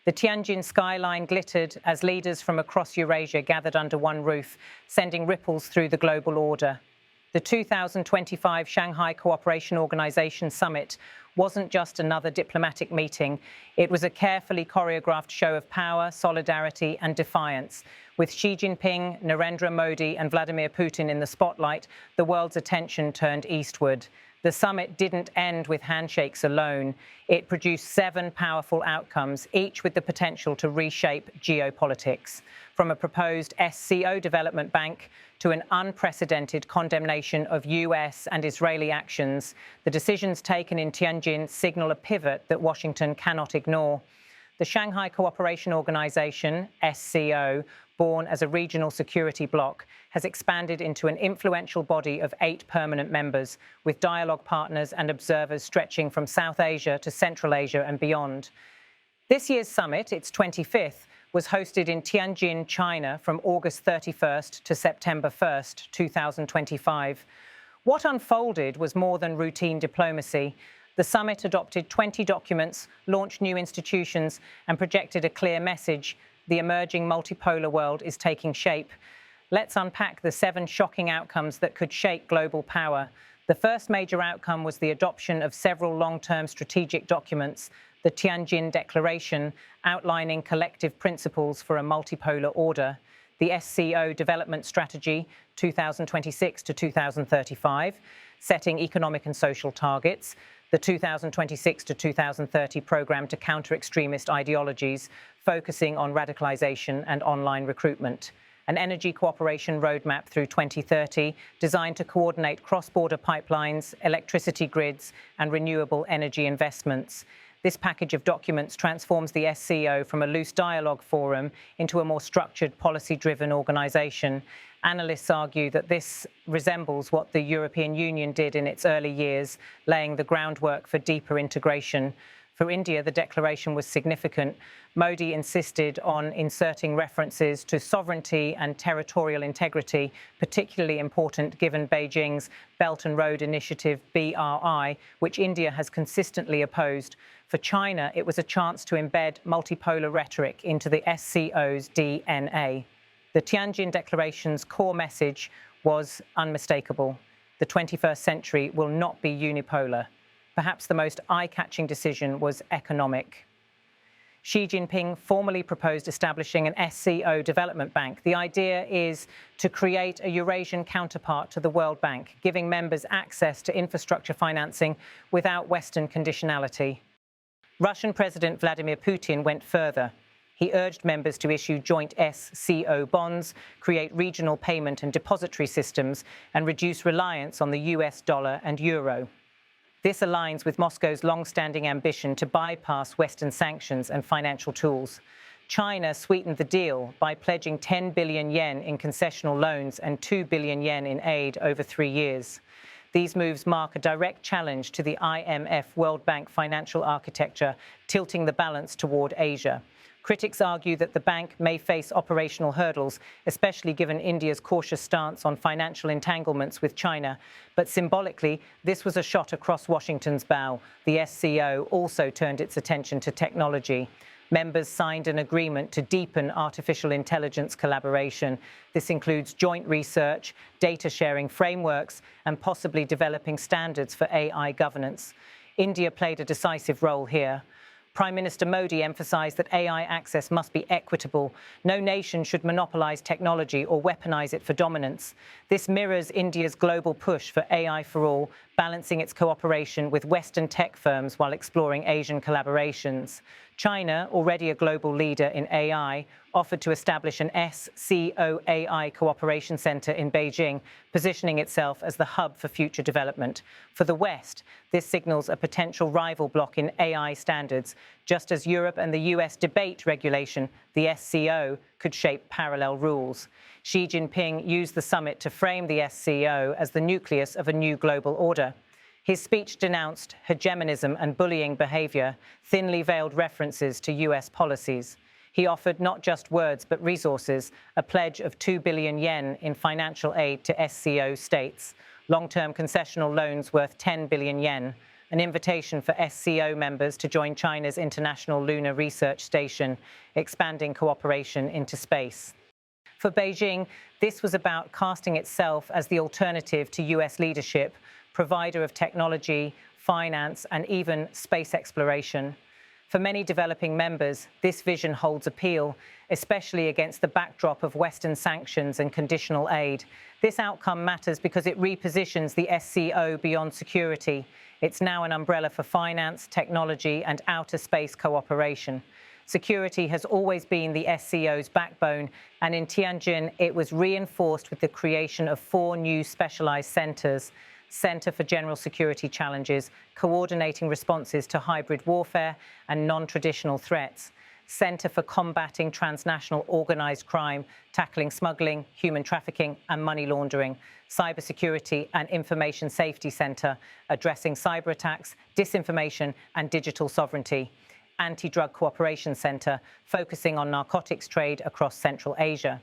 The Tianjin skyline glittered as leaders from across Eurasia gathered under one roof, sending ripples through the global order. The 2025 Shanghai Cooperation Organization Summit wasn't just another diplomatic meeting. It was a carefully choreographed show of power, solidarity, and defiance. With Xi Jinping, Narendra Modi, and Vladimir Putin in the spotlight, the world's attention turned eastward. The summit didn't end with handshakes alone. It produced 7 powerful outcomes, each with the potential to reshape geopolitics. From a proposed SCO Development Bank to an unprecedented condemnation of US and Israeli actions, the decisions taken in Tianjin signal a pivot that Washington cannot ignore. The Shanghai Cooperation Organization, SCO, born as a regional security bloc, has expanded into an influential body of 8 permanent members, with dialogue partners and observers stretching from South Asia to Central Asia and beyond. This year's summit, its 25th, was hosted in Tianjin, China from August 31st to September 1st, 2025. What unfolded was more than routine diplomacy. The summit adopted 20 documents, launched new institutions, and projected a clear message: the emerging multipolar world is taking shape. Let's unpack the 7 shocking outcomes that could shake global power. The first major outcome was the adoption of several long-term strategic documents: the Tianjin Declaration, outlining collective principles for a multipolar order; the SCO Development Strategy 2026 to 2035, setting economic and social targets; the 2026 to 2030 program to counter extremist ideologies, focusing on radicalization and online recruitment; an energy cooperation roadmap through 2030 designed to coordinate cross-border pipelines, electricity grids, and renewable energy investments. This package of documents transforms the SCO from a loose dialogue forum into a more structured, policy-driven organization. Analysts argue that this resembles what the European Union did in its early years, laying the groundwork for deeper integration. For India, the declaration was significant. Modi insisted on inserting references to sovereignty and territorial integrity, particularly important given Beijing's Belt and Road Initiative, BRI, which India has consistently opposed. For China, it was a chance to embed multipolar rhetoric into the SCO's DNA. The Tianjin Declaration's core message was unmistakable: the 21st century will not be unipolar. Perhaps the most eye-catching decision was economic. Xi Jinping formally proposed establishing an SCO Development Bank. The idea is to create a Eurasian counterpart to the World Bank, giving members access to infrastructure financing without Western conditionality. Russian President Vladimir Putin went further. He urged members to issue joint SCO bonds, create regional payment and depository systems, and reduce reliance on the US dollar and euro. This aligns with Moscow's long-standing ambition to bypass Western sanctions and financial tools. China sweetened the deal by pledging 10 billion yen in concessional loans and 2 billion yen in aid over 3 years. These moves mark a direct challenge to the IMF World Bank financial architecture, tilting the balance toward Asia. Critics argue that the bank may face operational hurdles, especially given India's cautious stance on financial entanglements with China. But symbolically, this was a shot across Washington's bow. The SCO also turned its attention to technology. Members signed an agreement to deepen artificial intelligence collaboration. This includes joint research, data sharing frameworks, and possibly developing standards for AI governance. India played a decisive role here. Prime Minister Modi emphasized that AI access must be equitable. No nation should monopolize technology or weaponize it for dominance. This mirrors India's global push for AI for all, balancing its cooperation with Western tech firms while exploring Asian collaborations. China, already a global leader in AI, offered to establish an SCO AI Cooperation Center in Beijing, positioning itself as the hub for future development. For the West, this signals a potential rival bloc in AI standards. Just as Europe and the US debate regulation, the SCO could shape parallel rules. Xi Jinping used the summit to frame the SCO as the nucleus of a new global order. His speech denounced hegemonism and bullying behavior, thinly veiled references to US policies. He offered not just words but resources, a pledge of 2 billion yen in financial aid to SCO states, long-term concessional loans worth 10 billion yen, an invitation for SCO members to join China's International Lunar Research Station, expanding cooperation into space. For Beijing, this was about casting itself as the alternative to US leadership, provider of technology, finance, and even space exploration. For many developing members, this vision holds appeal, especially against the backdrop of Western sanctions and conditional aid. This outcome matters because it repositions the SCO beyond security. It's now an umbrella for finance, technology, and outer space cooperation. Security has always been the SCO's backbone, and in Tianjin, it was reinforced with the creation of 4 new specialized centers: Center for General Security Challenges, coordinating responses to hybrid warfare and non-traditional threats; Center for Combating Transnational Organized Crime, tackling smuggling, human trafficking, and money laundering; Cybersecurity and Information Safety Center, addressing cyber attacks, disinformation, and digital sovereignty; Anti-Drug Cooperation Center, focusing on narcotics trade across Central Asia.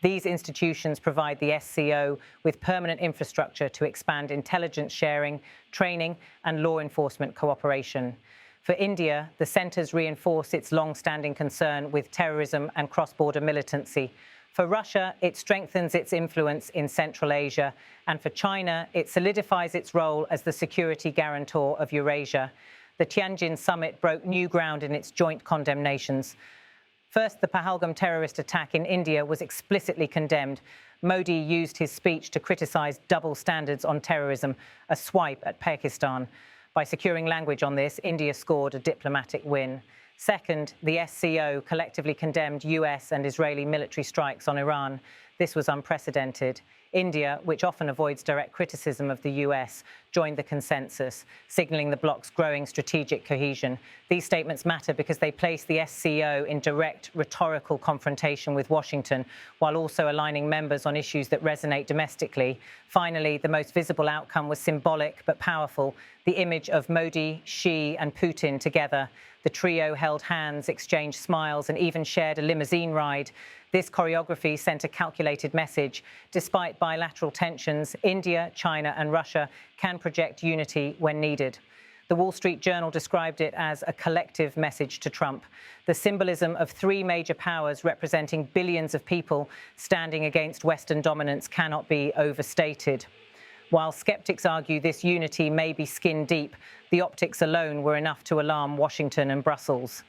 These institutions provide the SCO with permanent infrastructure to expand intelligence sharing, training, and law enforcement cooperation. For India, the centers reinforce its long-standing concern with terrorism and cross-border militancy. For Russia, it strengthens its influence in Central Asia. And for China, it solidifies its role as the security guarantor of Eurasia. The Tianjin Summit broke new ground in its joint condemnations. First, the Pahalgam terrorist attack in India was explicitly condemned. Modi used his speech to criticize double standards on terrorism, a swipe at Pakistan. By securing language on this, India scored a diplomatic win. Second, the SCO collectively condemned US and Israeli military strikes on Iran. This was unprecedented. India, which often avoids direct criticism of the US, joined the consensus, signaling the bloc's growing strategic cohesion. These statements matter because they place the SCO in direct rhetorical confrontation with Washington, while also aligning members on issues that resonate domestically. Finally, the most visible outcome was symbolic but powerful: the image of Modi, Xi, and Putin together. The trio held hands, exchanged smiles, and even shared a limousine ride. This choreography sent a calculated message. Despite bilateral tensions, India, China, and Russia can project unity when needed. The Wall Street Journal described it as a collective message to Trump. The symbolism of 3 major powers representing billions of people standing against Western dominance cannot be overstated. While skeptics argue this unity may be skin deep, the optics alone were enough to alarm Washington and Brussels.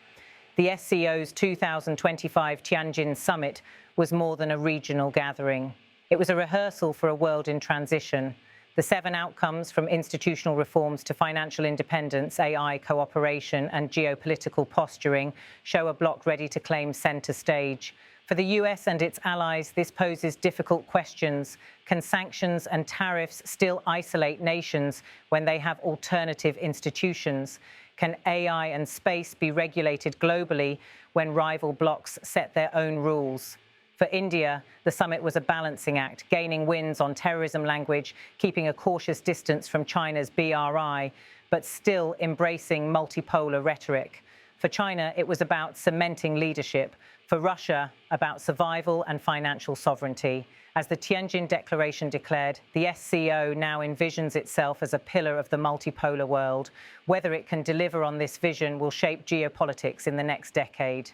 The SCO's 2025 Tianjin Summit was more than a regional gathering. It was a rehearsal for a world in transition. The 7 outcomes, from institutional reforms to financial independence, AI cooperation, and geopolitical posturing, show a bloc ready to claim center stage. For the US and its allies, this poses difficult questions. Can sanctions and tariffs still isolate nations when they have alternative institutions? Can AI and space be regulated globally when rival blocs set their own rules? For India, the summit was a balancing act, gaining wins on terrorism language, keeping a cautious distance from China's BRI, but still embracing multipolar rhetoric. For China, it was about cementing leadership. For Russia, about survival and financial sovereignty. As the Tianjin Declaration declared, the SCO now envisions itself as a pillar of the multipolar world. Whether it can deliver on this vision will shape geopolitics in the next decade.